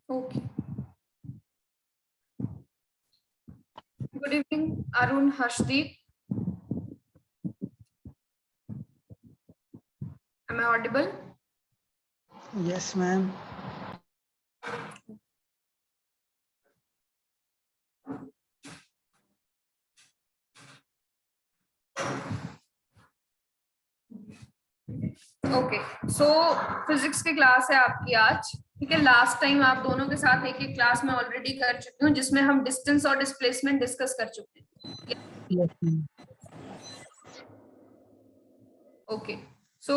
Okay. Good evening, Arun, Harshdeep. Am I audible? Yes, ma'am. Okay, so physics की class है आपकी आज, ठीक है। लास्ट टाइम आप दोनों के साथ एक क्लास में ऑलरेडी कर चुकी हूँ, जिसमें हम डिस्टेंस और डिस्प्लेसमेंट डिस्कस कर चुके हैं। Yes, ma'am. ओके, सो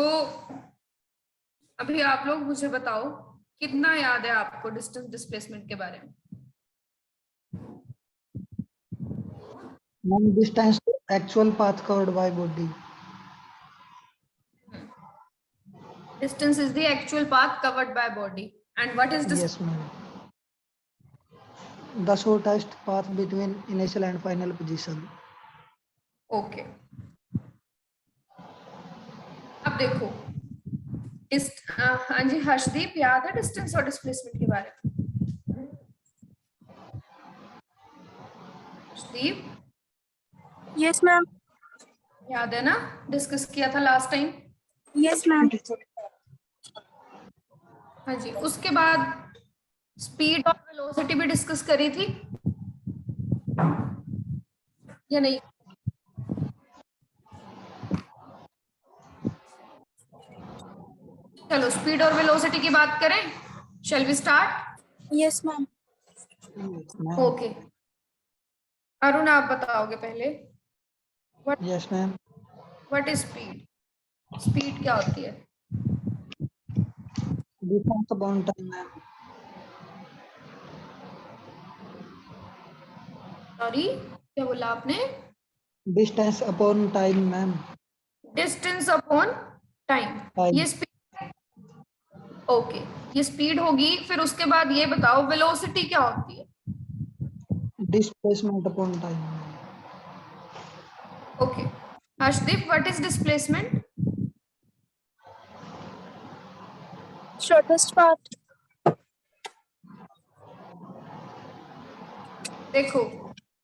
अभी आप लोग मुझे बताओ कितना याद है आपको डिस्टेंस डिस्प्लेसमेंट के बारे में। Ma'am, distance to actual path covered by body. Distance is the actual path covered by body, and what is this? Yes, ma'am. The shortest path between initial and final position. Okay, अब देखो हाँ जी हर्षदीप, याद है distance और displacement के बारे में? Harshdeep, yes ma'am. याद है ना, डिस्कस किया था लास्ट टाइम। Yes ma'am. हाँ जी, उसके बाद स्पीड और वेलोसिटी भी डिस्कस करी थी या नहीं? चलो स्पीड और वेलोसिटी की बात करें। Shall we start? Yes ma'am. Yes, ma'am. Okay, Arun आप बताओगे पहले। Yes, ma'am. What is speed? Speed क्या होती है? Distance upon time, ma'am. Sorry, क्या बोला आपने? Distance upon time, ma'am. Distance upon time, Time. ये स्पीड। ओके, ये स्पीड होगी। फिर उसके बाद ये बताओ वेलोसिटी क्या होती है? Displacement upon time. Okay, Harshdeep what is displacement? Shortest path. देखो,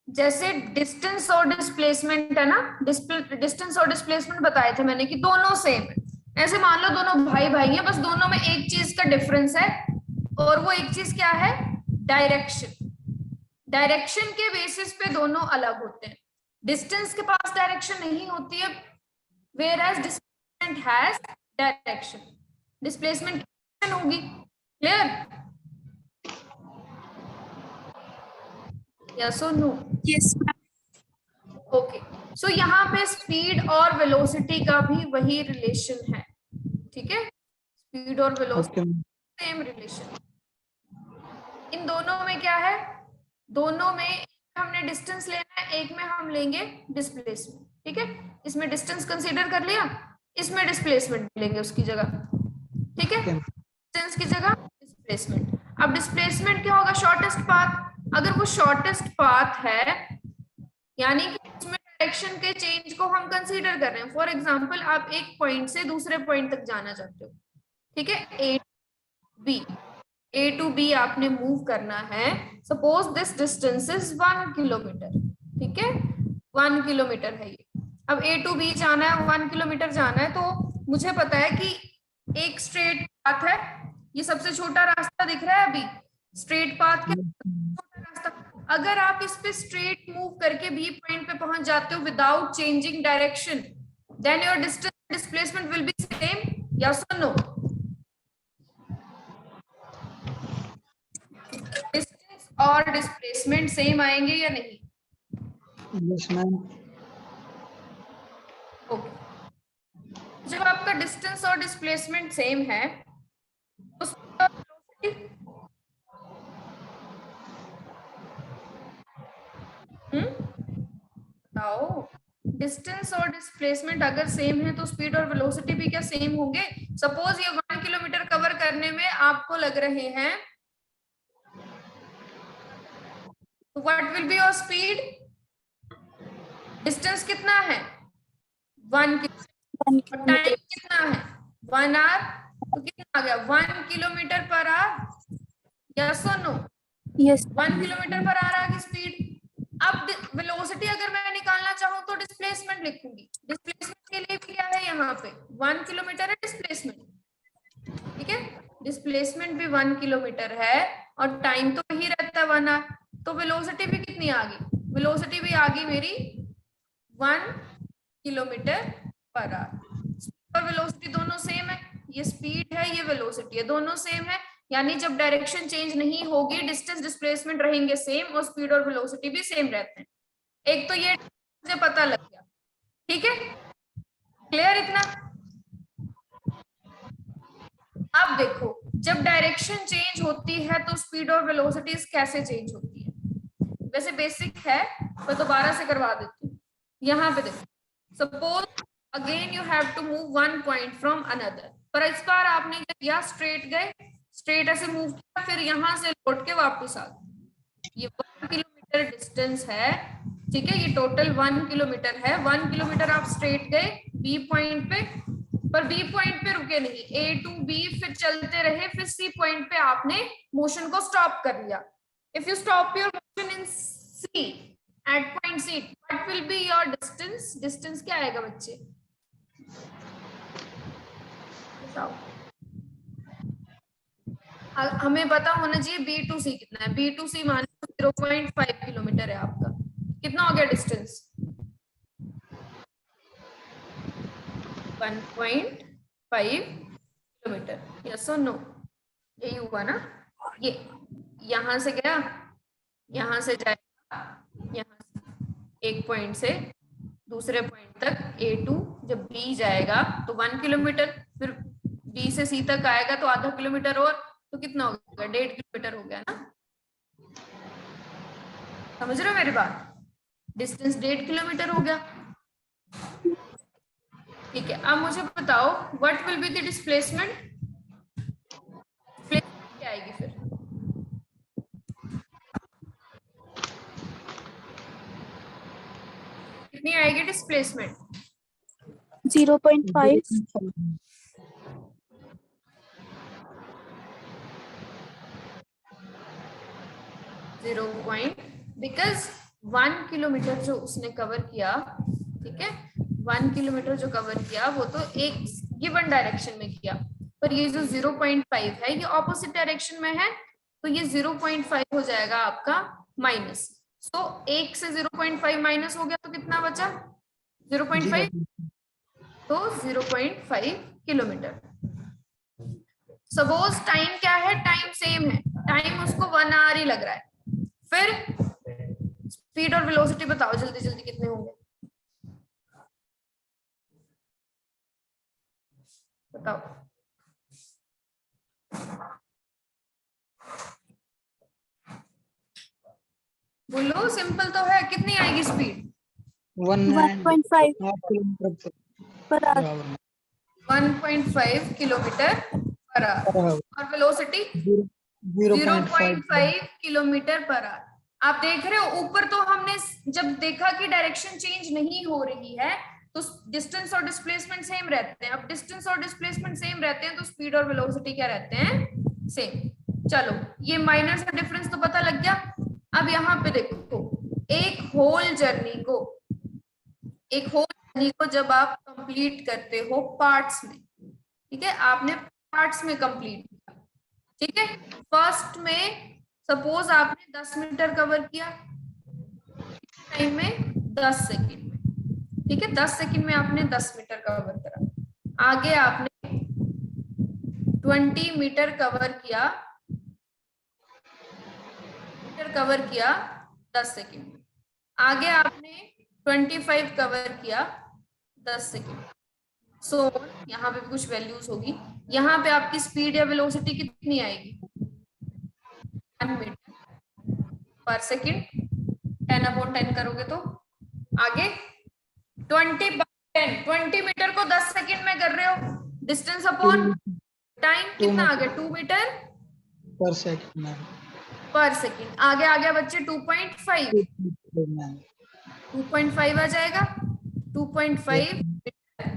जैसे डिस्टेंस और डिस्प्लेसमेंट है ना, डिस्टेंस और डिस्प्लेसमेंट बताए थे मैंने कि दोनों सेम है। ऐसे मान लो दोनों भाई भाई हैं, बस दोनों में एक चीज का डिफरेंस है, और वो एक चीज क्या है? डायरेक्शन। डायरेक्शन के बेसिस पे दोनों अलग होते हैं। डिस्टेंस के पास डायरेक्शन नहीं होती है, whereas displacement has direction. Displacement होगी। क्लियर? यस और no? Yes ma'am. Okay, so यहाँ पे स्पीड और वेलोसिटी का भी वही रिलेशन है, ठीक है। स्पीड और velocity Okay, ma'am. Same relation. इन दोनों में क्या है? दोनों में हमने डिस्टेंस लेना है, एक में हम लेंगे डिस्प्लेसमेंट, ठीक है। इसमें डिस्टेंस कंसीडर कर लिया, इसमें डिस्प्लेसमेंट लेंगे उसकी जगह, ठीक है। Okay. डिस्टेंस की जगह डिस्प्लेसमेंट। अब डिस्प्लेसमेंट क्या होगा? Shortest path. अगर वो शॉर्टेस्ट पाथ है, यानी कि उसमें डायरेक्शन के चेंज को हम कंसीडर कर रहे हैं। फॉर एग्जांपल, आप एक पॉइंट से दूसरे पॉइंट तक जाना चाहते हो, ठीक है, ए टू बी आपने मूव करना है। Suppose this distance is 1 kilometre, ठीक है, 1 किलोमीटर है ये। अब ए टू बी जाना है, 1 किलोमीटर जाना है, तो मुझे पता है कि एक स्ट्रेट पाथ है, ये सबसे छोटा रास्ता दिख रहा है अभी। स्ट्रेट पाथ क्या? छोटा रास्ता। अगर आप इस पे स्ट्रेट मूव करके बी पॉइंट पे पहुंच जाते हो without changing direction, then your distance displacement will be same, yes और नो? डिस्टेंस और डिस्प्लेसमेंट सेम आएंगे या नहीं? Yes, ma'am. ओके, जब आपका डिस्टेंस और डिस्प्लेसमेंट सेम है तो वेलोसिटी बताओ। डिस्टेंस और डिस्प्लेसमेंट अगर सेम है तो स्पीड और वेलोसिटी भी क्या सेम होंगे? सपोज ये 1 किलोमीटर कवर करने में आपको लग रहे हैं, तो what will be your speed? Distance कितना है? 1 किलोमीटर। टाइम कितना है? 1 आवर। तो कितना आ गया 1 किलोमीटर पर आवर, यस और no? Yes. 1 kilometre per hour की स्पीड। अब वेलोसिटी अगर मैं निकालना चाहूँ तो डिस्प्लेसमेंट लिखूंगी। डिस्प्लेसमेंट के लिए भी क्या है यहाँ पे 1 किलोमीटर है डिस्प्लेसमेंट, ठीक है। डिस्प्लेसमेंट भी 1 किलोमीटर है और टाइम तो वही रहता है 1 आवर, तो वेलोसिटी भी कितनी आ गई? वेलोसिटी भी आ गई मेरी 1 किलोमीटर पर आवर। और वेलोसिटी दोनों सेम है, ये स्पीड है ये वेलोसिटी है, दोनों सेम है। यानी जब डायरेक्शन चेंज नहीं होगी डिस्टेंस डिस्प्लेसमेंट रहेंगे सेम और स्पीड और वेलोसिटी भी सेम रहते हैं। एक तो ये मुझे पता लग गया, ठीक है, क्लियर इतना? अब देखो जब डायरेक्शन चेंज होती है तो स्पीड और वेलोसिटीज कैसे चेंज होती है? वैसे बेसिक है पर दोबारा से करवा देती हूँ। यहाँ पे देखो, suppose again you have to move one point from another, पर इस बार आपने क्या किया, स्ट्रेट गए, स्ट्रेट ऐसे मूव किया, फिर यहाँ से लौट के वापस आ गए। ये 1 किलोमीटर डिस्टेंस है, ठीक है, ये टोटल 1 किलोमीटर है। 1 किलोमीटर आप स्ट्रेट गए बी पॉइंट पे, पर बी पॉइंट पे रुके नहीं, ए टू बी फिर चलते रहे, फिर सी पॉइंट पे आपने मोशन को स्टॉप कर लिया। If you stop your motion in C at point C, what will be your distance? Distance क्या आएगा बच्चे, बताओ? हमें पता होना चाहिए बी टू सी कितना है। बी टू सी मान 0.5 किलोमीटर है आपका, कितना हो गया डिस्टेंस? 1.5 किलोमीटर, यस और नो? यही हुआ ना? ये यहां से गया, यहां से जाएगा, यहां से एक पॉइंट से दूसरे पॉइंट तक A2, जब B जाएगा तो 1 किलोमीटर, फिर B से C तक आएगा तो आधा किलोमीटर, और तो कितना हो गया? 1.5 किलोमीटर हो गया ना? समझ रहे हो मेरी बात? डिस्टेंस 1.5 किलोमीटर हो गया, ठीक है। अब मुझे बताओ what will be the displacement? क्या आएगी फिर? कितनी आएगी डिस्प्लेसमेंट? 0.5. 0. बिकॉज 1 किलोमीटर जो उसने कवर किया, ठीक है, 1 किलोमीटर जो कवर किया वो तो एक गिवन डायरेक्शन में किया, पर ये जो 0.5 है ये ऑपोजिट डायरेक्शन में है, तो ये 0.5 हो जाएगा आपका माइनस। सो 1 से 0.5 माइनस हो गया तो कितना बचा? 0.5, तो 0.5 किलोमीटर। सपोज टाइम क्या है? टाइम सेम है, टाइम उसको 1 आवर ही लग रहा है। फिर स्पीड और वेलोसिटी बताओ जल्दी जल्दी कितने होंगे, बताओ? बोलो, सिंपल तो है। कितनी आएगी speed? 1.5 kilometre per hour. 1.5 kilometre per our. और वेलोसिटी 0.5 किलोमीटर पर आवर। आप देख रहे हो ऊपर तो हमने जब देखा कि डायरेक्शन चेंज नहीं हो रही है तो डिस्टेंस और डिस्प्लेसमेंट सेम रहते हैं। अब डिस्टेंस और डिस्प्लेसमेंट सेम रहते हैं तो स्पीड और वेलोसिटी क्या रहते हैं? सेम। चलो ये माइनर सा डिफरेंस तो पता लग गया। अब यहाँ पे देखो, एक होल जर्नी को जब आप कंप्लीट करते हो पार्ट्स में, ठीक है, आपने पार्ट्स में कंप्लीट किया, ठीक है। फर्स्ट में सपोज आपने 10 मीटर कवर किया टाइम में 10 सेकंड में, ठीक है, 10 सेकंड में आपने 10 मीटर कवर करा। आगे आपने 20 मीटर कवर किया 10 सेकंड में। आगे आपने 25 कवर किया 10 सेकंड। सो यहाँ पे भी कुछ वैल्यूज होगी। यहाँ पे आपकी स्पीड या वेलोसिटी कितनी आएगी? 1 मीटर पर सेकंड, 10/10 करोगे तो आगे 20 मीटर को 10 सेकंड में कर रहे हो, डिस्टेंस अपॉन टाइम कितना आ गया? 2 मीटर पर सेकंड पर सेकंड। आगे आ गया बच्चे 2.5 आ जाएगा, 2.5 मीटर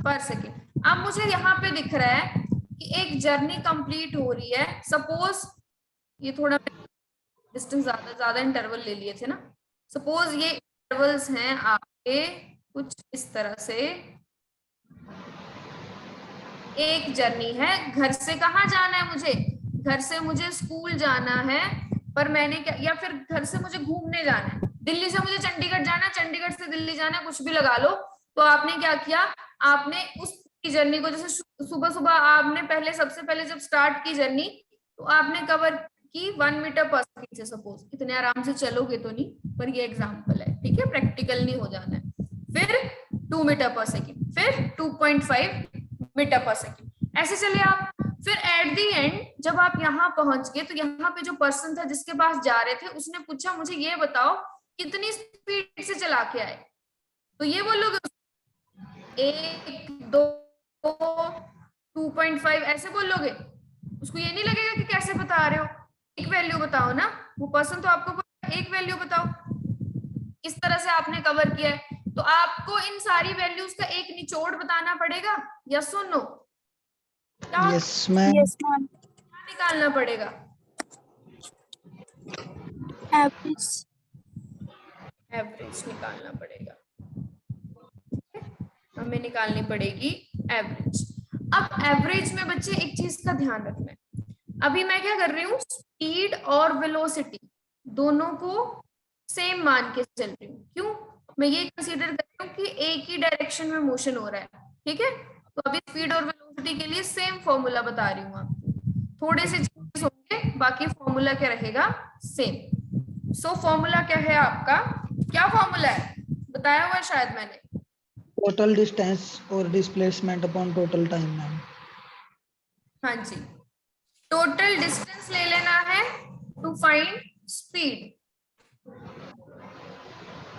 पर सेकंड। अब मुझे यहाँ पे दिख रहा है कि एक जर्नी कंप्लीट हो रही है, सपोज ये थोड़ा डिस्टेंस ज्यादा इंटरवल ले लिए थे ना, सपोज ये इंटरवल्स हैं आपके कुछ इस तरह से, एक जर्नी है, घर से कहाँ जाना है मुझे, घर से मुझे स्कूल जाना है, पर मैंने क्या, या फिर घर से मुझे घूमने जाना है, दिल्ली से मुझे चंडीगढ़ जाना है, चंडीगढ़ से दिल्ली जाना है, कुछ भी लगा लो। तो आपने क्या किया, आपने उस जर्नी को, जैसे सुबह सुबह आपने पहले सबसे पहले जब स्टार्ट की जर्नी, तो आपने कवर की 1 मीटर पर सेकंड से, सपोज इतने आराम से चलोगे तो नहीं, पर ये एग्जांपल है, ठीक है, प्रैक्टिकल नहीं हो जाना है। फिर 2 मीटर पर सेकंड, फिर 2.5 मीटर पर सेकंड, ऐसे चले आप। फिर एट दी एंड जब आप यहाँ पहुंच गए, तो यहाँ पे जो पर्सन था जिसके पास जा रहे थे, उसने पूछा मुझे ये बताओ कितनी स्पीड से चला के आए, तो ये बोलोगे 1, 2, 2.5 ऐसे बोलोगे, उसको ये नहीं लगेगा कि कैसे बता रहे हो, एक वैल्यू बताओ ना, वो पर्सन तो आपको एक वैल्यू बताओ। इस तरह से आपने कवर किया है, तो आपको इन सारी वैल्यूज का एक निचोड़ बताना पड़ेगा, यस और no? Yes ma'am. Yes, ma'am. निकालना पड़ेगा, Average. एवरेज निकालना पड़ेगा, हमें निकालनी पड़ेगी एवरेज। अब एवरेज में बच्चे एक चीज का ध्यान रखना है, अभी मैं क्या कर रही हूँ, स्पीड और वेलोसिटी दोनों को सेम मान के चल रही हूँ। क्यों? मैं ये कंसीडर कर रही हूँ कि एक ही डायरेक्शन में मोशन हो रहा है, ठीक है। तो अभी स्पीड और वेलोसिटी के लिए सेम फॉर्मूला बता रही हूँ आपको, थोड़े से चेंजेस होंगे, बाकी फॉर्मूला क्या रहेगा, सेम। सो फॉर्मूला क्या है आपका, क्या फॉर्मूला है, बताया हुआ शायद मैंने, टोटल डिस्टेंस और displacement upon total time ma'am. हाँ जी, टोटल डिस्टेंस ले लेना है टू फाइंड स्पीड,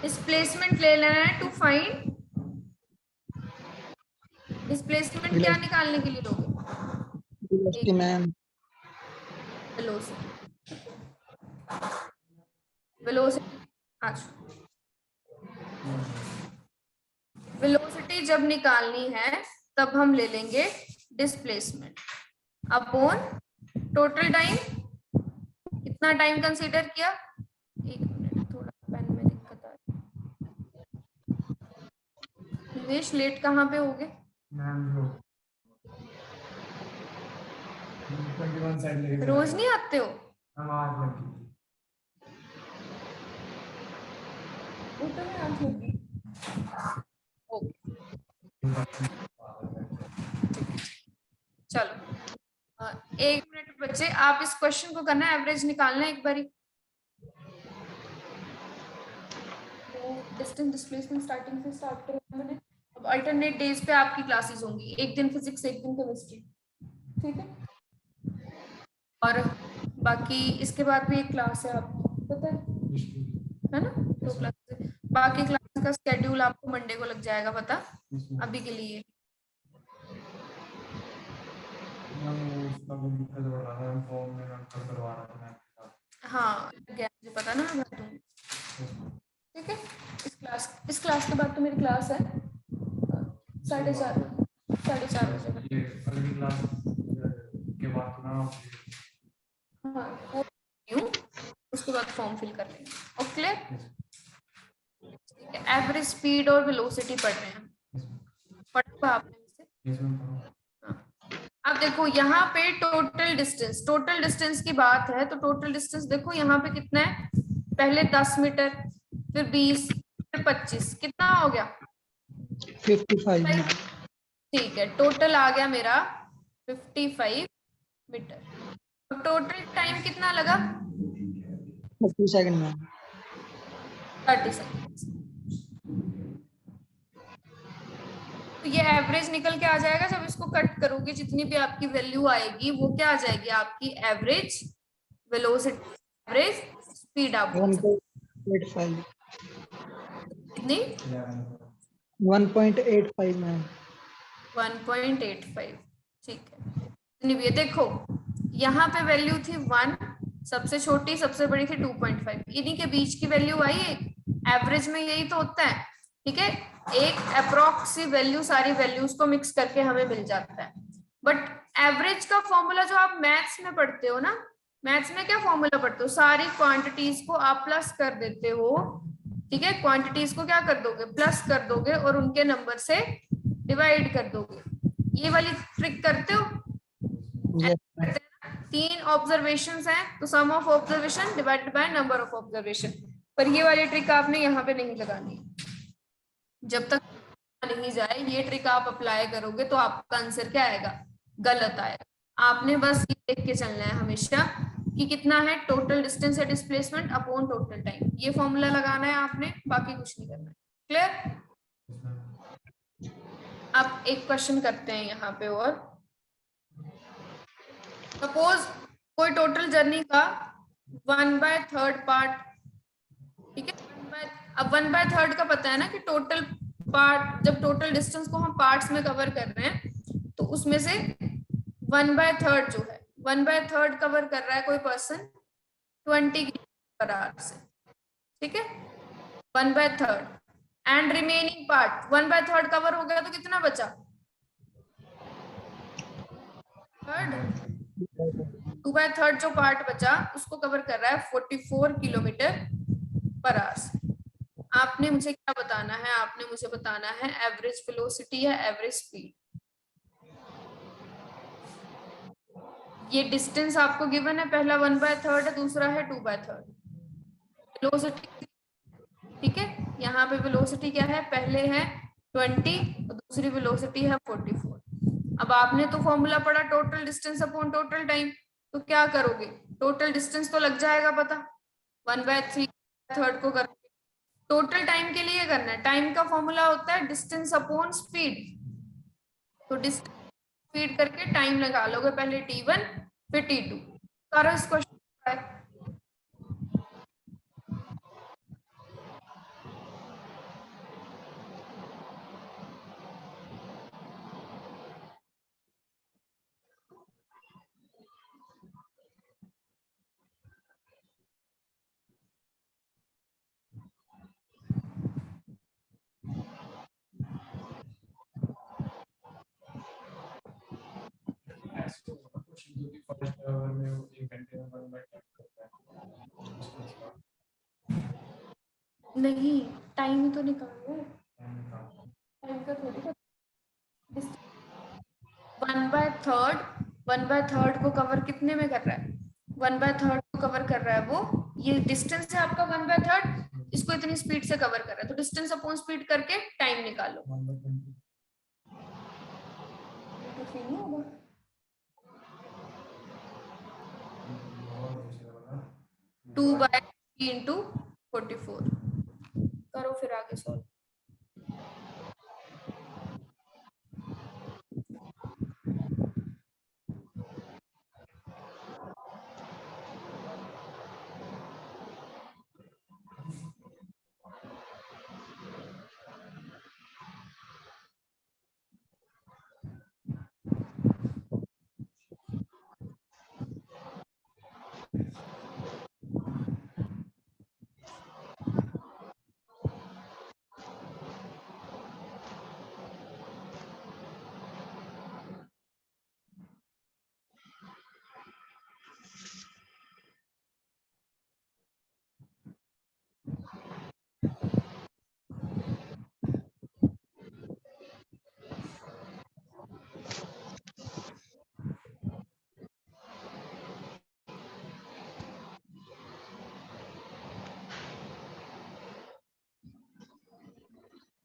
डिस्प्लेसमेंट ले लेना है टू फाइंड, डिस्प्लेसमेंट क्या निकालने के लिए लोगे, मैम। वेलोसिटी, वेलोसिटी, अच्छा वेलोसिटी जब निकालनी है तब हम ले लेंगे डिस्प्लेसमेंट अपॉन टोटल टाइम, कितना टाइम कंसीडर किया, एक मिनट थोड़ा पेन में दिक्कत आ रही है, निवेश लेट कहाँ पे हो गए, रोज नहीं आते हो, वो तो मैं आज होगी, चलो 1 मिनट बच्चे, आप इस क्वेश्चन को करना है, एवरेज निकालना है एक बारी। डिस्टेंस डिस्प्लेसमेंट स्टार्टिंग से स्टार्ट करा मैंने, अब अल्टरनेट डेज पे आपकी क्लासेस होंगी, एक दिन फिजिक्स एक दिन केमिस्ट्री, ठीक है, और बाकी इसके बाद भी एक क्लास है, आपको पता है ना, 2 क्लास, बाकी क्लास का स्केड्यूल आपको मंडे को लग जाएगा पता, अभी के लिए हाँ मुझे पता ना, मैं भर दूंगी, ठीक है। इस क्लास के बाद तो मेरी क्लास है 4:30 बजे, हाँ वो उसके बाद फॉर्म फिल कर लेंगे, ओके, ठीक है। एवरेज स्पीड और वेलोसिटी पढ़ रहे हैं, पढ़ा आपने इसे, अब देखो यहाँ पे टोटल डिस्टेंस की बात है, तो टोटल डिस्टेंस देखो यहाँ पे कितना है, पहले 10 मीटर, फिर 20, फिर 25, कितना हो गया 55। ठीक है, टोटल आ गया मेरा 55 मीटर। टोटल टाइम कितना लगा, 30 सेकंड मैम। 30 सेकंड। तो ये एवरेज निकल के आ जाएगा, जब इसको कट करोगे जितनी भी आपकी वैल्यू आएगी वो क्या आ जाएगी, आपकी एवरेज वेलोसिटी, एवरेज स्पीड, आप 1.85 कितनी 1.85 मैम। 1.85, ठीक है। इतनी भी है, देखो यहाँ पे वैल्यू थी 1, सबसे छोटी सबसे बड़ी थी 2.5, इन्हीं के बीच की वैल्यू आई है, एवरेज में यही तो होता है, ठीक है, एक अप्रोक्सी वैल्यू सारी वैल्यूज को मिक्स करके हमें मिल जाता है। बट एवरेज का फॉर्मूला जो आप मैथ्स में पढ़ते हो ना, मैथ्स में क्या फॉर्मूला पढ़ते हो, सारी क्वांटिटीज को आप प्लस कर देते हो, ठीक है, क्वांटिटीज को क्या कर दोगे, प्लस कर दोगे और उनके नंबर से डिवाइड कर दोगे। ये वाली ट्रिक करते हो? Yes. 3 ऑब्जर्वेशंस हैं तो sum of observation divided by number of observation, पर ये वाली ट्रिक आपने यहाँ पे नहीं लगानी। जब तक नहीं जाए ये ट्रिक आप अप्लाई करोगे तो आपका आंसर क्या आएगा, गलत आएगा। आपने बस ये देख के चलना है हमेशा कि कितना है टोटल डिस्टेंस या डिस्प्लेसमेंट अपॉन टोटल टाइम, ये फॉर्मूला लगाना है आपने, बाकी कुछ नहीं करना है। क्लियर? अब एक क्वेश्चन करते हैं यहाँ पे और सपोज कोई टोटल जर्नी का 1/3 पार्ट, ठीक है, अब 1/3 का पता है ना कि टोटल पार्ट, जब टोटल डिस्टेंस को हम पार्ट्स में कवर कर रहे हैं तो उसमें से 1/3 जो है 1/3 कवर कर रहा है कोई पर्सन 20 km/h से, ठीक है, 1/3 एंड रिमेनिंग पार्ट 1/3 कवर हो गया तो कितना बचा, थर्ड, 2/3 जो पार्ट बचा उसको कवर कर रहा है 44 km/h। आपने मुझे क्या बताना है, आपने मुझे बताना है एवरेज वेलोसिटी या एवरेज स्पीड। ये डिस्टेंस आपको गिवन है, पहला 1/3 है, दूसरा है 2/3। वेलोसिटी, ठीक है, यहाँ पे वेलोसिटी क्या है, पहले है 20 और दूसरी वेलोसिटी है 44। अब आपने तो फॉर्मूला पढ़ा total distance upon total time, तो क्या करोगे, टोटल डिस्टेंस तो लग जाएगा पता, 1/3 को कर, टोटल टाइम के लिए करना है, टाइम का फॉर्मूला होता है डिस्टेंस अपॉन स्पीड, तो डिस्टेंस स्पीड करके टाइम लगा लोगे, पहले t1 फिर t2। करो इस क्वेश्चन। नहीं, टाइम ही तो निकालो, टाइम का थोड़ी 1/3 को कवर कितने में कर रहा है, 1/3 को कवर कर रहा है वो, ये डिस्टेंस है आपका 1/3, इसको इतनी स्पीड से कवर कर रहा है, तो डिस्टेंस अपॉन स्पीड करके टाइम निकालो। 2/3 इंटू 44 करो फिर आगे solve.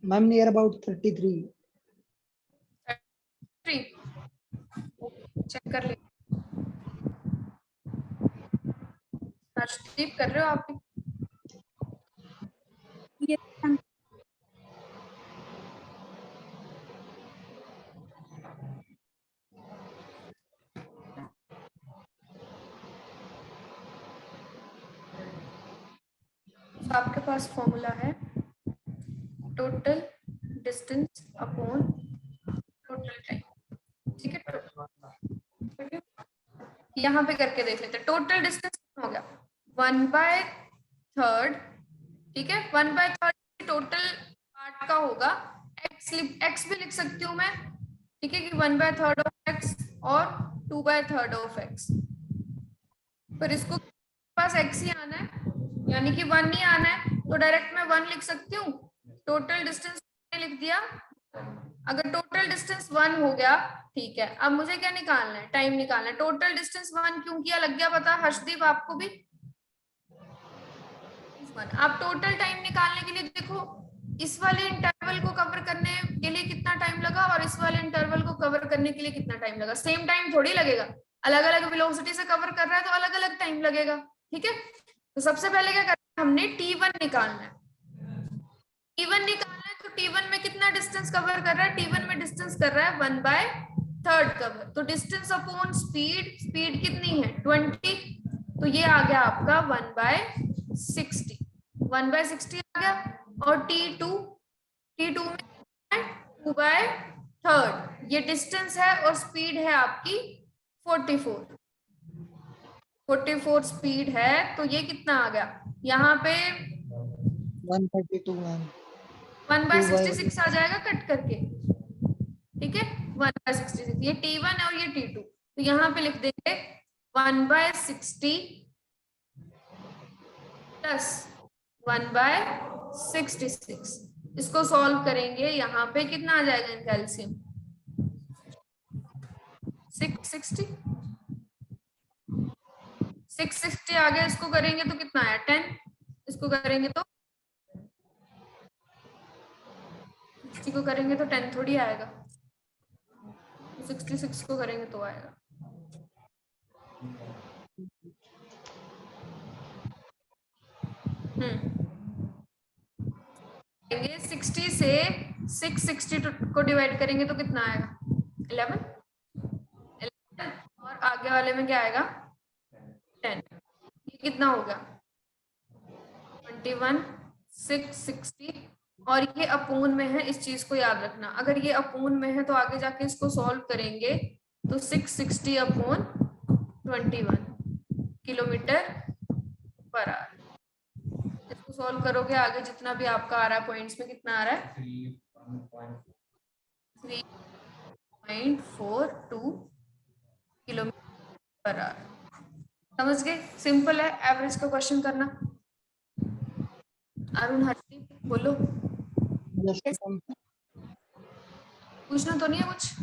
Ma'am, near about 33. Check कर ले, हर्षदीप कर रहे हो आप? Yes, ma'am. तो आपके पास फॉर्मूला है total distance upon total time, ठीक है, यहाँ पे करके देख लेते हैं। टोटल डिस्टेंस कितना हो गया, 1/3, ठीक है, 1/3 टोटल पार्ट का होगा, एक्स भी लिख सकती हूँ मैं, ठीक है, कि 1/3 ऑफ एक्स और 2/3 ऑफ x। पर इसको पास x ही आना है, यानी कि 1 ही आना है, तो डायरेक्ट मैं 1 लिख सकती हूँ। टोटल डिस्टेंस लिख दिया। अगर टोटल डिस्टेंस 1 हो गया, ठीक है, अब मुझे क्या निकालना है, टाइम निकालना है। टोटल डिस्टेंस 1 क्यों किया, लग गया पता हर्षदीप आपको भी। आप टोटल टाइम निकालने के लिए देखो, इस वाले इंटरवल को कवर करने के लिए कितना टाइम लगा और इस वाले इंटरवल को कवर करने के लिए कितना टाइम लगा, सेम टाइम थोड़ी लगेगा। अलग अलग वेलोसिटी से कवर कर रहा है तो अलग अलग टाइम लगेगा, ठीक है। तो सबसे पहले क्या करना है, हमने t1 निकालना है। t1 निकालना है तो t1 में कितना डिस्टेंस कवर कर रहा है, t1 में डिस्टेंस कर रहा है 1/3 कवर। तो डिस्टेंस अपॉन स्पीड, स्पीड कितनी है 20, तो ये आ गया आपका 1/60, 1/60 आ गया। और t2 में 2/3, ये डिस्टेंस है और स्पीड है आपकी 44 स्पीड है। तो ये कितना आ गया यहाँ पे 132 मैम। 1/66 आ जाएगा कट करके, ठीक है। 1/66, ये t1 और ये t2, तो यहाँ पे लिख देंगे 1/60 प्लस 1/66। इसको सॉल्व करेंगे, यहाँ पे कितना आ जाएगा इनका एलसीएम 660 आ गया। इसको करेंगे तो कितना आया 10, इसको करेंगे तो 60 को करेंगे तो 10 थोड़ी आएगा, 66 को करेंगे तो आएगा। करेंगे 60 से 660 को डिवाइड करेंगे तो कितना आएगा 11, और आगे वाले में क्या आएगा 10। ये कितना होगा 21 660, और ये अपूर्ण में है, इस चीज को याद रखना। अगर ये अपूर्ण में है तो आगे जाके इसको सॉल्व करेंगे तो 660/21 किलोमीटर पर आवर। इसको सॉल्व करोगे आगे जितना भी आपका आ रहा है पॉइंट्स में, कितना आ रहा है 3.42 किलोमीटर पर आवर। समझ गए, सिंपल है एवरेज का क्वेश्चन करना। अरुण हट्टी बोलो, पूछना तो नहीं है कुछ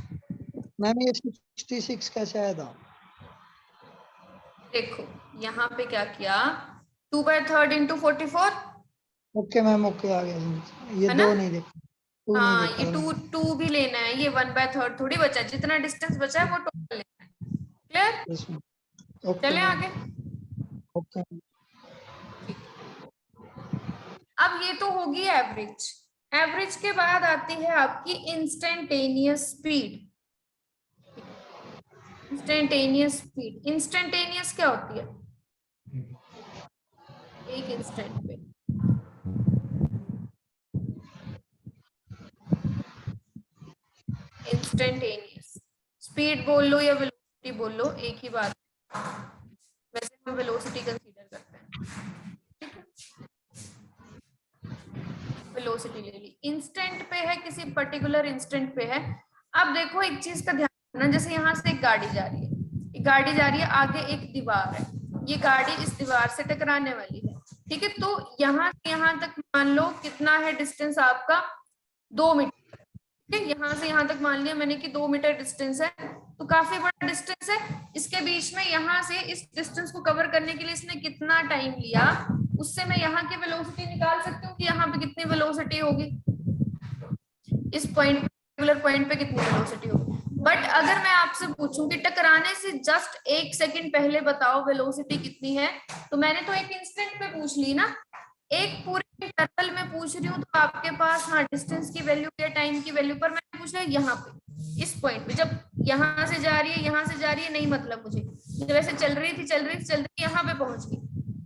मैम? ये 66 कैसे आया था? देखो यहाँ पे क्या किया, 2/3 into 44। ओके मैम, ओके आ गया। ये दो नहीं देखा, हाँ, ये 2 भी लेना है, ये 1/3 थोड़ी बचा है, जितना डिस्टेंस बचा है वो टोटल लेना है। क्लियर? चले आगे। ओके। अब ये तो होगी एवरेज। एवरेज के बाद आती है आपकी इंस्टेंटेनियस स्पीड। इंस्टेंटेनियस क्या होती है, एक इंस्टेंट पे इंस्टेंटेनियस स्पीड बोल लो या वेलोसिटी बोल लो, एक ही बात। वैसे हम वेलोसिटी कंसीडर करते हैं, वेलोसिटी ले ली। इंस्टेंट पे है, किसी पर्टिकुलर इंस्टेंट पे है। अब देखो एक चीज का ध्यान रखना, जैसे यहाँ से एक गाड़ी जा रही है, आगे एक दीवार है, ये गाड़ी इस दीवार से टकराने वाली है, ठीक है। तो यहाँ से यहाँ तक मान लो कितना है डिस्टेंस आपका 2 मीटर, ठीक है। यहाँ से यहाँ तक मान लिया मैंने कि 2 मीटर डिस्टेंस है, तो काफी बड़ा डिस्टेंस है। इसके बीच में यहाँ से इस डिस्टेंस को कवर करने के लिए इसने कितना टाइम लिया, उससे मैं यहाँ की वेलोसिटी निकाल सकती हूँ कि यहाँ पे कितनी वेलोसिटी होगी, इस पॉइंट पर्टिकुलर पॉइंट पे कितनी वेलोसिटी होगी। बट अगर मैं आपसे पूछूं कि टकराने से जस्ट 1 सेकंड पहले बताओ वेलोसिटी कितनी है, तो मैंने तो एक इंस्टेंट पे पूछ ली ना, एक पूरे इंटरवल में पूछ रही हूँ, तो आपके पास हाँ डिस्टेंस की वैल्यू या टाइम की वैल्यू, पर मैंने पूछा यहाँ पे इस पॉइंट पे, जब यहाँ से जा रही है यहाँ से जा रही है नहीं मतलब मुझे, वैसे चल रही थी यहाँ पे पहुंच गई,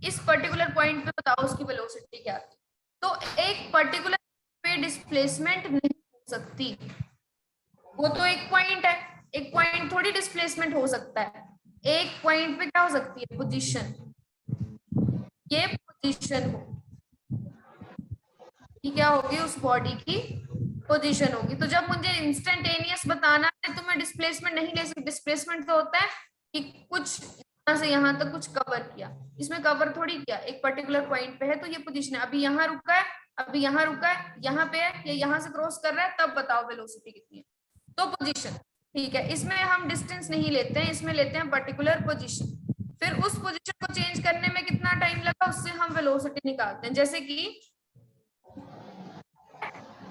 इस पर्टिकुलर पॉइंट पे बताओ उसकी वेलोसिटी क्या थी। तो एक पर्टिकुलर पे डिस्प्लेसमेंट नहीं हो सकती, वो तो एक पॉइंट है, एक पॉइंट थोड़ी डिस्प्लेसमेंट हो सकता है। एक पॉइंट पे क्या हो सकती है पोजीशन, ये पोजीशन हो, क्या होगी उस बॉडी की पोजीशन होगी। तो जब मुझे इंस्टेंटेनियस बताना है तो मैं डिस्प्लेसमेंट नहीं ले सकती। डिस्प्लेसमेंट तो होता है कि कुछ यहाँ से यहाँ तक कुछ कवर किया, इसमें कवर थोड़ी किया, एक पर्टिकुलर पॉइंट पे है तो ये पोजीशन है। अभी यहाँ रुका है, अभी यहाँ रुका है, यहाँ पे है, या यहाँ से क्रॉस कर रहा है, तब बताओ वेलोसिटी कितनी है, तो पोजीशन। ठीक है, इसमें हम डिस्टेंस नहीं लेते हैं, इसमें लेते हैं पर्टिकुलर पोजीशन। फिर उस पोजीशन को चेंज करने में कितना टाइम लगा, उससे हम वेलोसिटी निकालते हैं। जैसे कि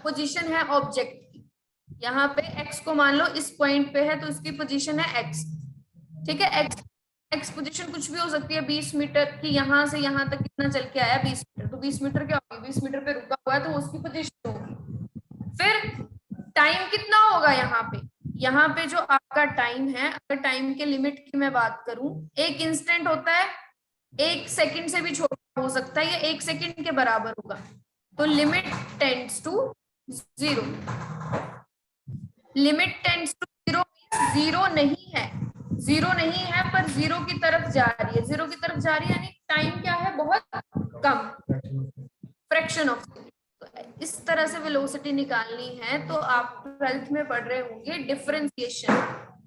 पोजीशन है ऑब्जेक्ट की, यहाँ पे x को मान लो इस पॉइंट पे है तो इसकी पोजीशन है x। ठीक है, x पोजीशन कुछ भी हो सकती है, 20 मीटर की, यहाँ से यहाँ तक कितना चल के आया 20 मीटर, तो 20 मीटर क्या होगी, 20 मीटर पे रुका हुआ है तो उसकी पोजीशन होगी। फिर टाइम कितना होगा यहाँ पे जो आपका टाइम है, अगर टाइम के लिमिट की मैं बात करूं, एक इंस्टेंट होता है, 1 सेकंड से भी छोटा हो सकता है, या 1 सेकंड के बराबर होगा। तो limit tends to 0, limit tends to 0 zero नहीं है, जीरो नहीं है पर जीरो की तरफ जा रही है, जीरो की तरफ जा रही है, यानी टाइम क्या है, बहुत कम, फ्रैक्शन ऑफ। इस तरह से वेलोसिटी निकालनी है तो आप 12th में पढ़ रहे होंगे डिफरेंशिएशन,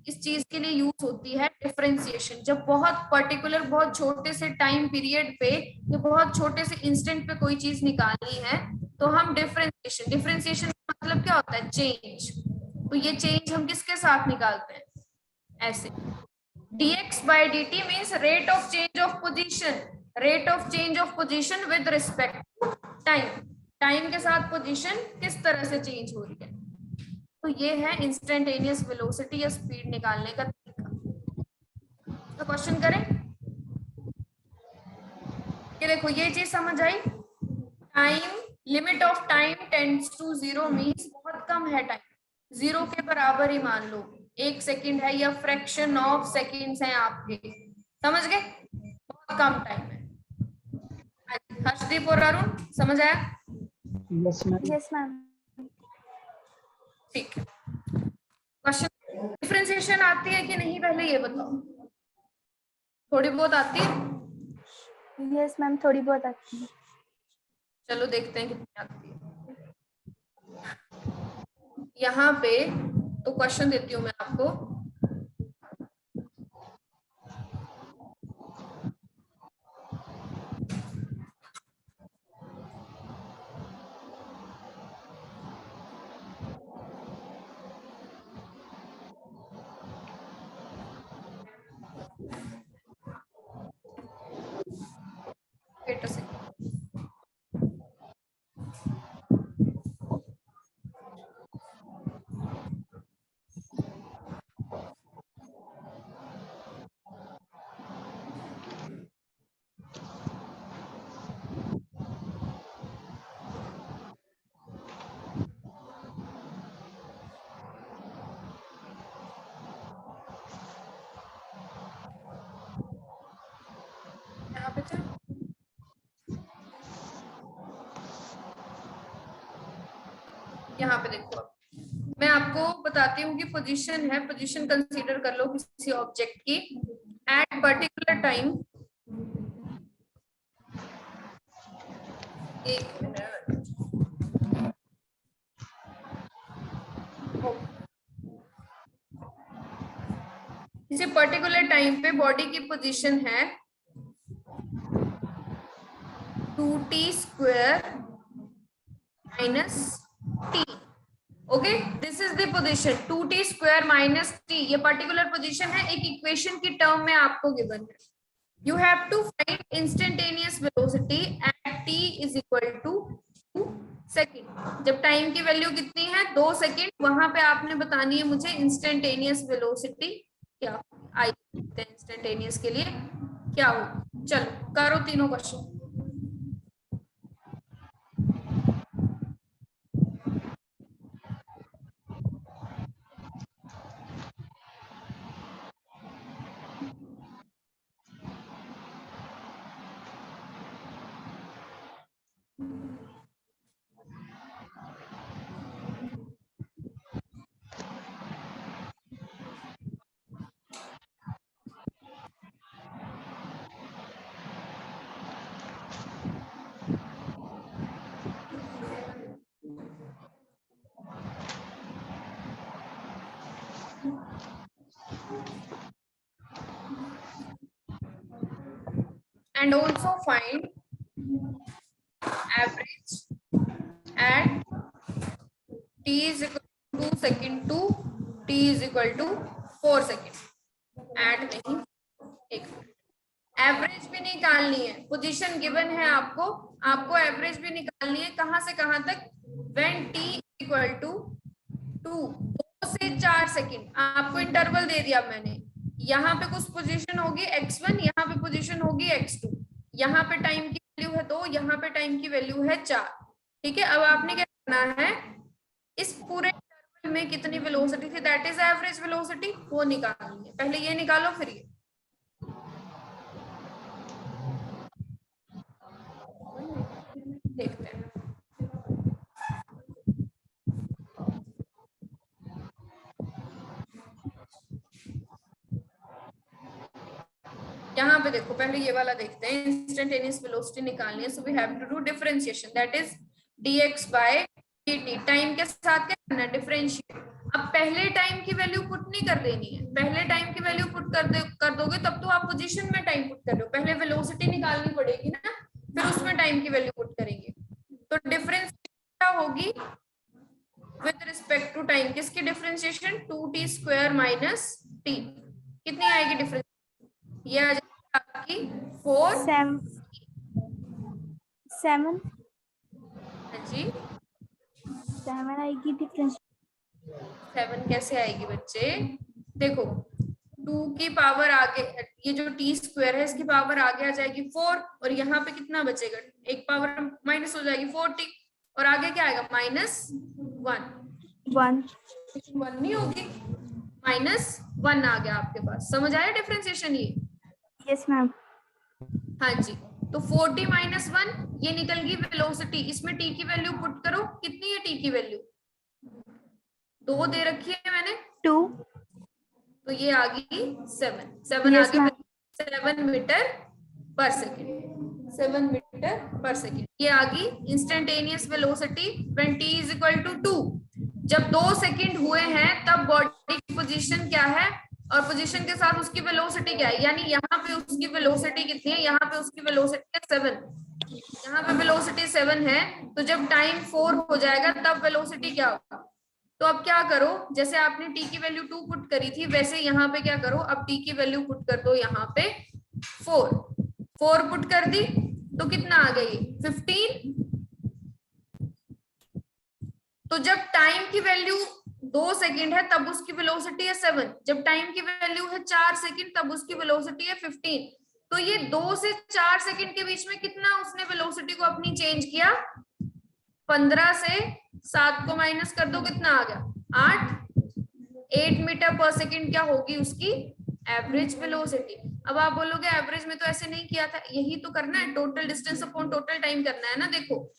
इस चीज के लिए यूज होती है डिफरेंशिएशन। जब बहुत पर्टिकुलर, बहुत छोटे से टाइम पीरियड पे या बहुत छोटे से इंस्टेंट पे कोई चीज निकालनी है तो हम डिफरेंशिएशन का मतलब क्या होता है, चेंज। तो ये चेंज हम किसके साथ निकालते हैं, ऐसे, dx by dt means rate of change of position, rate of change of position with respect to time, time के साथ पोजीशन किस तरह से चेंज हो रही है। तो ये है इंस्टेंटेनियस वेलोसिटी या स्पीड निकालने का तरीका। तो क्वेश्चन करें कि देखो ये चीज समझ आई, time, limit of time tends to 0 means बहुत कम है टाइम, 0 के बराबर ही मान लो, 1 सेकंड है या फ्रैक्शन ऑफ सेकंड्स हैं आपके, समझ गए, बहुत कम टाइम है। हर्षदीप और अरुण समझ आया? Yes ma'am. ठीक है, क्वेश्चन, डिफरेंशिएशन आती है कि नहीं पहले ये बताओ, थोड़ी बहुत आती है? यस मैम, थोड़ी बहुत आती है। चलो देखते हैं कितनी आती है। यहाँ पे तो क्वेश्चन देती हूँ मैं आपको, वेट अ सेकंड। यहाँ पे थे, यहाँ पे देखो, मैं आपको बताती हूँ कि पोजीशन है, पोजीशन कंसीडर कर लो किसी ऑब्जेक्ट की एट पर्टिकुलर टाइम, एक मिनट, किसी पर्टिकुलर टाइम पे बॉडी की पोजीशन है 2t² minus t, okay, this is the position 2t² minus t, ये पर्टिकुलर पोजीशन है, एक इक्वेशन की टर्म में आपको गिवन है। You have to find instantaneous velocity at t is equal to 2 second. जब टाइम की वैल्यू कितनी है 2 सेकेंड, वहां पे आपने बतानी है मुझे इंस्टेंटेनियस वेलोसिटी क्या आई, इंस्टेंटेनियस के लिए क्या हो। चलो करो तीनों question. And also find average at t is equal to 2 second to t is equal to 4 second। Add नहीं, एक एवरेज भी निकालनी है, पोजीशन गिवन है आपको, आपको एवरेज भी निकालनी है। कहां से कहां तक? व्हेन t इक्वल टू 2 से 4 सेकंड, आपको इंटरवल दे दिया मैंने। यहाँ पे कुछ पोजीशन होगी x1, यहाँ पे पोजीशन होगी x2, यहाँ पे टाइम की वैल्यू है 2, यहाँ पे टाइम की वैल्यू है 4। ठीक है, अब आपने क्या करना है, इस पूरे इंटरवल में कितनी वेलोसिटी थी, दैट इज एवरेज वेलोसिटी, वो निकालनी है। पहले ये निकालो फिर ये। देखते हैं, यहाँ पे देखो, पहले ये वाला देखते हैं, इंस्टेंटेनियस वेलोसिटी निकालनी है। So we have to do differentiation, that is dx by dt। Time के साथ क्या करना है, डिफरेंशिएट। अब पहले टाइम की वैल्यू पुट नहीं कर देनी है, पहले टाइम की वैल्यू पुट कर दोगे तब तो आप पोजीशन में टाइम पुट कर रहे हो। पहले वेलोसिटी निकालनी पड़ेगी ना, फिर उसमें टाइम की वैल्यू पुट करेंगे। तो डिफरेंशिएशन क्या होगी विद रिस्पेक्ट टू टाइम, किसकी differentiation, 2t square minus t। कितनी आएगी डिफरेंस, ये आ जाएगी आपकी 4 7 जी 7 आएगी डिफरेंस। 7 कैसे आएगी बच्चे, देखो 2 की पावर आगे, ये जो t स्क्वायर है इसकी पावर आगे आ जाएगी 4, और यहाँ पे कितना बचेगा, एक पावर माइनस हो जाएगी 4t, और आगे क्या आएगा, -1 नहीं होगी, -1 आ गया आपके पास। समझ आया डिफरेंशिएशन ये? Yes ma'am. हाँ जी, तो 4t - 1 ये निकल गई वेलोसिटी। इसमें t की वैल्यू पुट करो, कितनी है t की वैल्यू, 2 दे रखी है मैंने, 2, तो ये आ गई 7 yes, आ गई 7 metre per second, 7 metre per second. ये आ गई instantaneous velocity when t is equal to 2। जब 2 सेकंड हुए हैं तब बॉडी की पोजीशन क्या है और पोजीशन के साथ उसकी वेलोसिटी क्या है, यानी यहाँ पे उसकी वेलोसिटी कितनी है, यहाँ पे उसकी वेलोसिटी है 7, यहाँ पे वेलोसिटी 7 है। तो जब टाइम 4 हो जाएगा तब वेलोसिटी क्या होगा। तो अब क्या करो, जैसे आपने t की वैल्यू 2 पुट करी थी, वैसे यहाँ पे क्या करो, अब t की वैल्यू पुट कर दो यहाँ पे 4 पुट कर दी, तो कितना आ गई 15। तो जब टाइम की वैल्यू 2 सेकंड है तब उसकी वेलोसिटी है 7, जब टाइम की वैल्यू है 4 सेकंड तब उसकी वेलोसिटी है 15। तो ये 2 से 4 सेकंड के बीच में कितना उसने वेलोसिटी को अपनी चेंज किया, 15 से 7 को माइनस कर दो, कितना आ गया 8 मीटर पर सेकंड क्या होगी उसकी एवरेज वेलोसिटी। अब आप बोलोगे एवरेज में तो ऐसे नहीं किया था, यही तो करना है, total distance upon total time करना है ना। देखो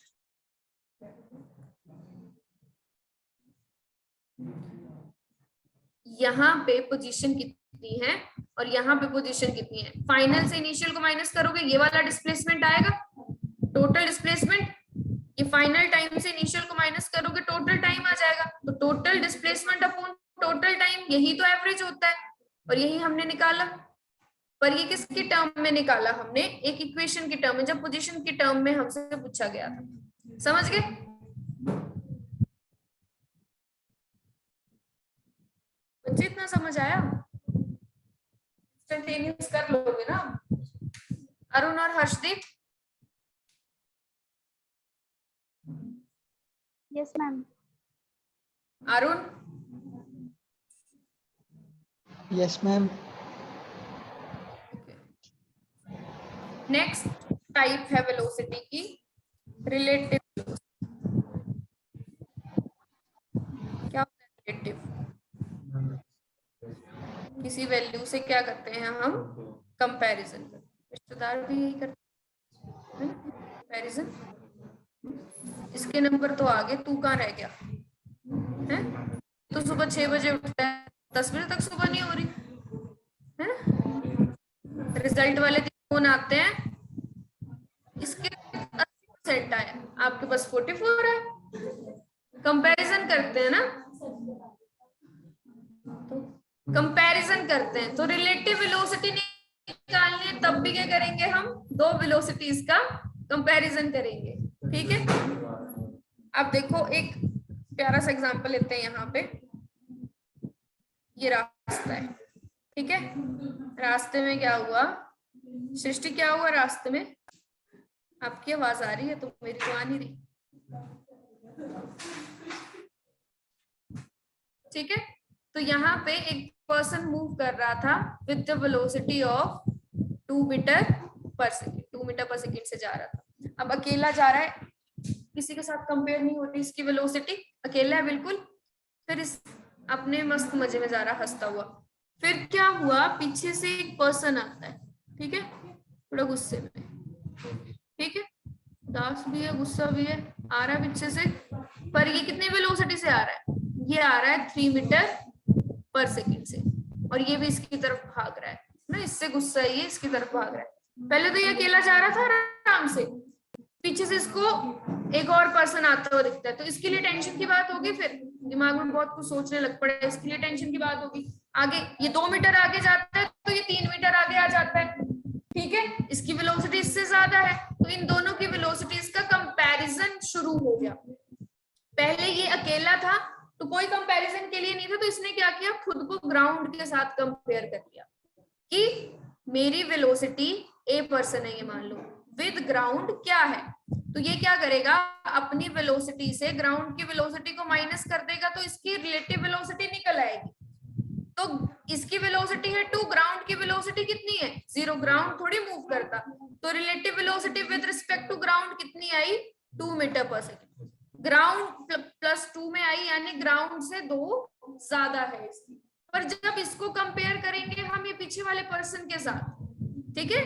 यहाँ पे पोजीशन कितनी है और यहाँ पे पोजीशन कितनी है, फाइनल से इनिशियल को माइनस करोगे, ये वाला डिस्प्लेसमेंट आएगा टोटल डिस्प्लेसमेंट, ये फाइनल टाइम से इनिशियल को माइनस करोगे टोटल टाइम आ जाएगा। तो total displacement upon total time, यही तो एवरेज होता है, और यही हमने निकाला। पर ये किसकी टर्म में निकाला हमने, एक इक्वेशन की टर्म में, जब पोजीशन की टर्म में हमसे पूछा गया था। समझ गए बच्चे, इतना समझ आया, इंस्टेंटेनियस कर लोगे ना। अरुण और Harshdeep, yes ma'am. Arun, yes ma'am. Next type है वेलोसिटी की रिलेटिव। क्या होता है रिलेटिव, किसी वैल्यू से क्या करते हैं हम, कंपैरिजन। रिश्तेदार भी यही करते हैं कंपैरिजन। इसके नंबर तो आगे, तू कहाँ रह गया है, तो सुबह 6 बजे उठता है, 10 बजे तक सुबह नहीं हो रही है। रिजल्ट वाले दिन फोन आते हैं, इसके 80% आया, आपके पास 44 है। कंपैरिजन करते हैं ना, तो कंपैरिजन करते हैं तो रिलेटिव वेलोसिटी निकालनी है, तब भी क्या करेंगे हम, दो वेलोसिटीज का कंपैरिजन करेंगे। ठीक है, अब देखो एक प्यारा सा एग्जांपल लेते हैं। यहाँ पे ये रास्ता है, ठीक है, रास्ते में क्या हुआ सृष्टि, क्या हुआ रास्ते में? आपकी आवाज आ रही है तो मेरी तो आ नहीं रही। ठीक है, तो यहाँ पे एक पर्सन मूव कर रहा था with the velocity of 2 metre per second, 2 metre per second से जा रहा था। अब अकेला जा रहा है, किसी के साथ कंपेयर नहीं हो रही इसकी वेलोसिटी, अकेला है बिल्कुल। फिर इस अपने मस्त मजे में जा रहा हंसता हुआ। फिर क्या हुआ, पीछे से एक पर्सन आता है, ठीक है, थोड़ा गुस्से में, ठीक है, उदास भी है गुस्सा भी है, आ रहा है पीछे से, पर ये कितनी वेलोसिटी से आ रहा है? ये आ रहा है 3 मीटर पर सेकेंड से, और ये भी इसकी तरफ भाग रहा है ना, इससे गुस्सा है ये, इसकी तरफ भाग रहा है। पहले तो ये अकेला जा रहा था आराम से, पीछे से इसको एक और पर्सन आता हुआ दिखता है, तो इसके लिए टेंशन की बात होगी, फिर दिमाग में बहुत कुछ सोचने लग पड़े, इसके लिए टेंशन की बात होगी। आगे ये 2 मीटर आगे जाता है तो ये 3 मीटर आगे आ जाता है, ठीक है, इसकी वेलोसिटी इससे ज्यादा है, तो इन दोनों की वेलोसिटीज का कंपैरिजन शुरू हो गया। पहले ये अकेला था तो कोई कंपैरिजन के लिए नहीं था, तो इसने क्या किया, खुद को ग्राउंड के साथ कंपेयर कर लिया कि मेरी वेलोसिटी ए पर्सन है, ये मान लो, विद ग्राउंड क्या है, तो ये क्या करेगा, अपनी वेलोसिटी से ग्राउंड की वेलोसिटी को माइनस कर देगा, तो इसकी रिलेटिव वेलोसिटी निकल आएगी। तो इसकी वेलोसिटी है 2, ग्राउंड की वेलोसिटी कितनी है 0, ग्राउंड थोड़ी मूव करता, तो relative velocity with respect to ground कितनी आई, 2 metre per second. Ground plus 2 में आई, यानी ग्राउंड से 2 ज्यादा है इसकी। पर जब इसको कंपेयर करेंगे हम ये पीछे वाले पर्सन के साथ, ठीक है,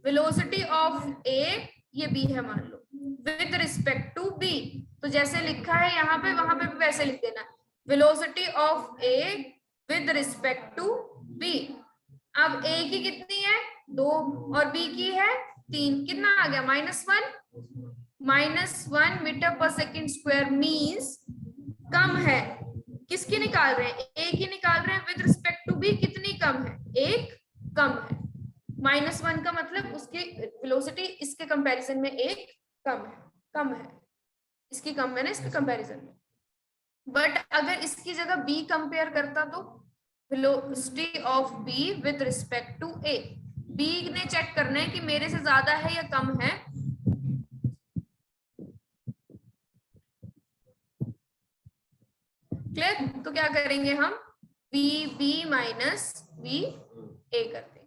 वेलोसिटी ऑफ ए ये बी है मान लो, विद रिस्पेक्ट टू बी, तो जैसे लिखा है यहाँ पे वहां पे भी वैसे लिख देना, velocity of A with respect to B. अब ए की कितनी है 2 और बी की है 3, कितना आ गया -1 metre per second square, means कम है। किसकी निकाल रहे हैं, ए की निकाल रहे हैं विद रिस्पेक्ट टू बी, कितनी कम है, 1 कम है। -1 का मतलब उसकी वेलोसिटी इसके कंपैरिजन में 1 कम है, इसकी कम है ना इसके कंपैरिजन में। बट अगर इसकी जगह बी कंपेयर करता तो velocity of B with respect to A, B ने चेक करना है कि मेरे से ज्यादा है या कम है, क्लियर। तो क्या करेंगे हम, बी बी माइनस बी ए कर देंगे।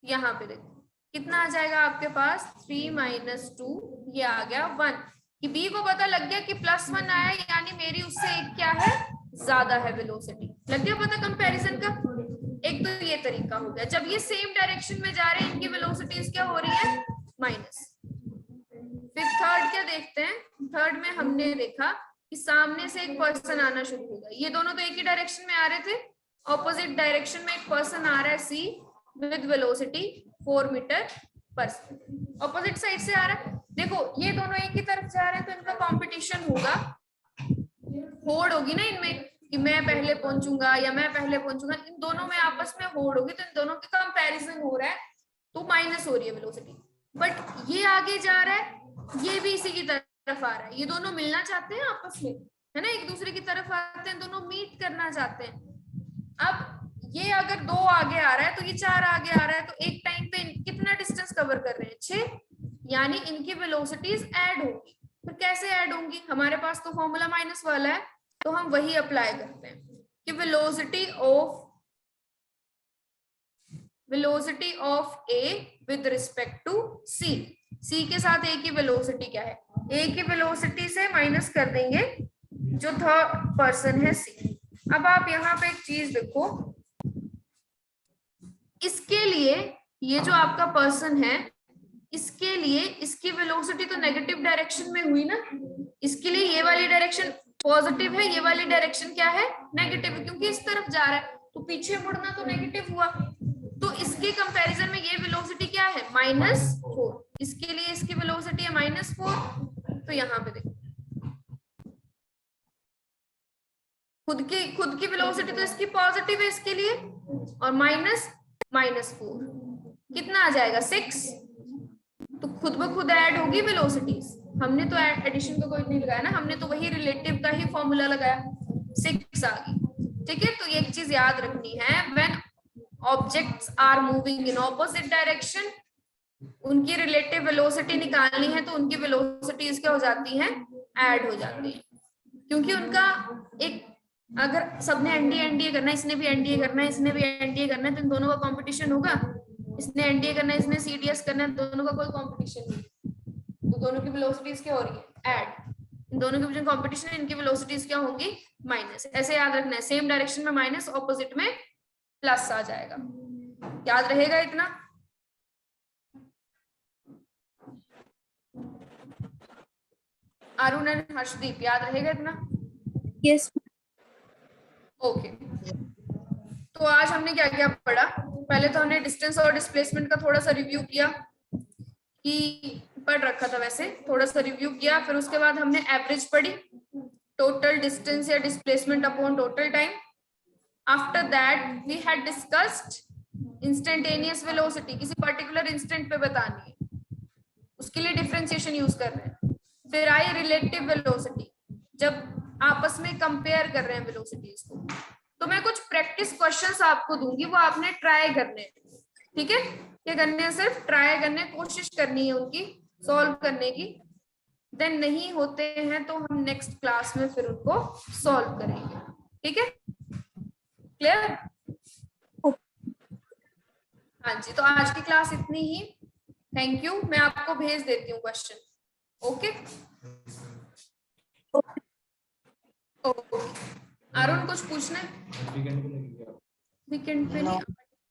यहाँ पे देखो कितना आ जाएगा आपके पास, 3 - 2, ये आ गया 1, कि बी को पता लग गया कि +1 आया, यानी मेरी उससे एक क्या है ज्यादा है वेलोसिटी, लग गया पता कंपैरिजन का। एक तो ये तरीका हो गया, जब ये सेम डायरेक्शन में जा रहे हैं इनकी वेलोसिटीज क्या हो रही है माइनस। फिर थर्ड क्या देखते हैं, थर्ड में हमने देखा कि सामने से एक पर्सन आना शुरू हो गया, ये दोनों तो एक ही डायरेक्शन में आ रहे थे, ऑपोजिट डायरेक्शन में एक पर्सन आ रहा है सी with velocity 4 metre per second, opposite side से आ रहा है। देखो ये दोनों एक ही तरफ जा रहे हैं तो इनका कंपटीशन होगा, होड़ होगी ना इनमें कि मैं पहले पहुंचूंगा या मैं पहले पहुंचूंगा, इन दोनों में आपस में होड़ होगी, तो इन दोनों के कंपैरिजन हो रहा है, तो माइनस हो रही है वेलोसिटी। बट ये आगे जा रहा है, ये भी इसी की तरफ आ रहा है, ये दोनों मिलना चाहते हैं आपस में, है ना, एक दूसरे की तरफ आते हैं, दोनों मीट करना चाहते हैं। अब ये अगर 2 आगे आ रहा है तो ये 4 आगे आ रहा है, तो एक टाइम पे कितना डिस्टेंस कवर कर रहे हैं 6, यानी इनकी वेलोसिटीज ऐड होंगी। फिर कैसे ऐड होंगी, हमारे पास तो फॉर्मूला माइनस वाला है, तो हम वही अप्लाई करते हैं कि velocity of A with respect to C, C के साथ ए की वेलोसिटी क्या है, ए की वेलोसिटी से माइनस कर देंगे जो थर्ड पर्सन है सी। अब आप यहाँ पे एक चीज देखो, इसके लिए ये जो आपका पर्सन है, इसके लिए इसकी वेलोसिटी तो नेगेटिव डायरेक्शन में हुई ना, इसके लिए ये वाली डायरेक्शन पॉजिटिव है, ये वाली डायरेक्शन क्या है नेगेटिव है, क्योंकि इस तरफ जा रहा है तो पीछे मुड़ना तो नेगेटिव हुआ। तो इसके कंपैरिजन में ये वेलोसिटी क्या है -4, इसके लिए इसकी वेलोसिटी है -4, तो यहाँ पे देखो खुद की वेलोसिटी तो इसकी पॉजिटिव है इसके लिए, और -4 कितना आ जाएगा 6। तो खुद ब खुद ऐड होगी वेलोसिटीज। हमने तो एडिशन का कोई नहीं लगाया ना, हमने तो वही रिलेटिव का ही फॉर्मूला लगाया, 6 आ गई। ठीक है, तो ये एक चीज याद रखनी है, when objects are moving in opposite direction, उनकी रिलेटिव वेलोसिटी निकालनी है तो उनकी वेलोसिटीज क्या हो जाती हैं, ऐड हो जाती है। क्योंकि उनका एक, अगर सबने एनडीए करना है, इसने भी एनडीए करना है, इसने भी एनडीए करना है, तो इन दोनों का कंपटीशन होगा। इसने एनडीए करना है, इसने सीडीएस करना है, दोनों का कोई कंपटीशन नहीं, तो दोनों की वेलोसिटीज क्या हो रही है, ऐड। इन दोनों के बीच में कंपटीशन है, इनकी वेलोसिटीज क्या होंगी, माइनस। ऐसे याद रखना है, सेम डायरेक्शन में माइनस, ऑपोजिट में प्लस आ जाएगा। याद रहेगा इतना? अरुण एंड हर्षदीप, याद रहेगा इतना? Yes. ओके। तो आज हमने क्या क्या पढ़ा? पहले तो हमने डिस्टेंस और डिस्प्लेसमेंट का थोड़ा सा रिव्यू किया, कि पढ़ रखा था वैसे, थोड़ा सा रिव्यू किया। फिर उसके बाद हमने एवरेज पढ़ी, टोटल डिस्टेंस या displacement upon total time. After that we had discussed instantaneous velocity, किसी पर्टिकुलर इंस्टेंट पे बतानी है, उसके लिए डिफरेंशिएशन यूज कर रहे हैं। फिर आई रिलेटिव वेलोसिटी, जब आपस में कंपेयर कर रहे हैं वेलोसिटीज को। तो मैं कुछ प्रैक्टिस क्वेश्चंस आपको दूंगी, वो आपने ट्राई करने हैं। ठीक है, क्या करने हैं, सिर्फ ट्राई करने, कोशिश करनी है उनकी सॉल्व करने की। देन नहीं होते हैं तो हम नेक्स्ट क्लास में फिर उनको सॉल्व करेंगे। ठीक है, क्लियर? हाँ जी, तो आज की क्लास इतनी ही। Thank you. मैं आपको भेज देती हूँ क्वेश्चन। Okay okay. अरुण कुछ पूछना है? वीकेंड पे नहीं,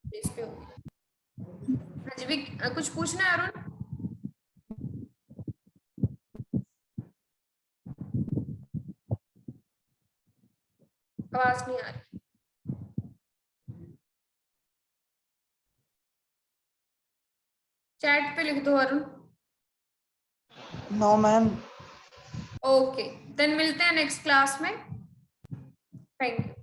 डेज पे होगी। हाँ जी, कुछ पूछना है अरुण? आवाज नहीं आ रही। चैट पे लिख दो Arun. No ma'am. Okay, then मिलते हैं नेक्स्ट क्लास में। Thank you.